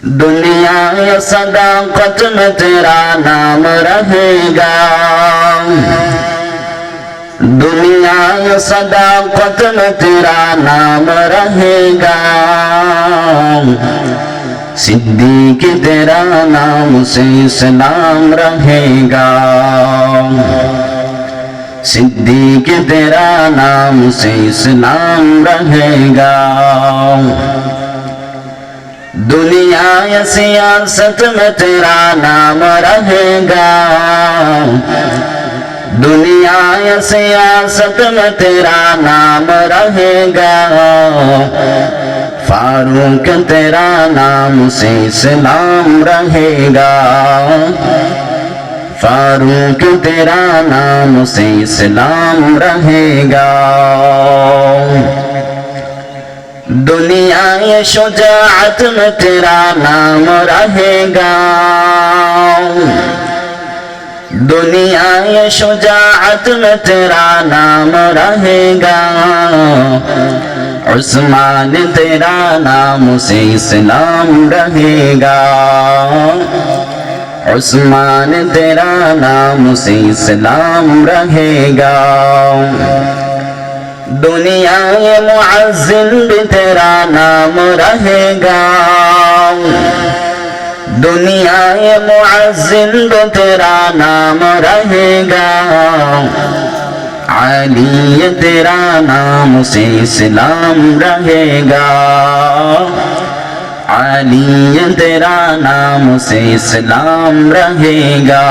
دنیا یا صداقت میں تیرا نام رہے گا، دنیا یا صداقت میں تیرا نام رہے گا، صدیق تیرا نام سے اسلام رہے گا، صدیق تیرا نام سے اسلام رہے گا۔ دنیا یا سیاست میں تیرا نام رہے گا، دنیا یا سیاست میں تیرا نام رہے گا، فاروق تیرا نام سے اسلام رہے گا، فاروق تیرا نام سے اسلام رہے گا۔ دنیا یہ شجاعت میں تیرا نام رہے گا، دنیا یہ شجاعت میں تیرا نام رہے گا، عثمان تیرا نام سے اسلام رہے گا، عثمان تیرا نام سے اسلام رہے گا۔ دنیا یہ معزن بھی تیرا نام رہے گا، دنیا یہ معزن بھی تیرا نام رہے گا، علی تیرا نام سے اسلام رہے گا، علی تیرا نام سے اسلام رہے گا۔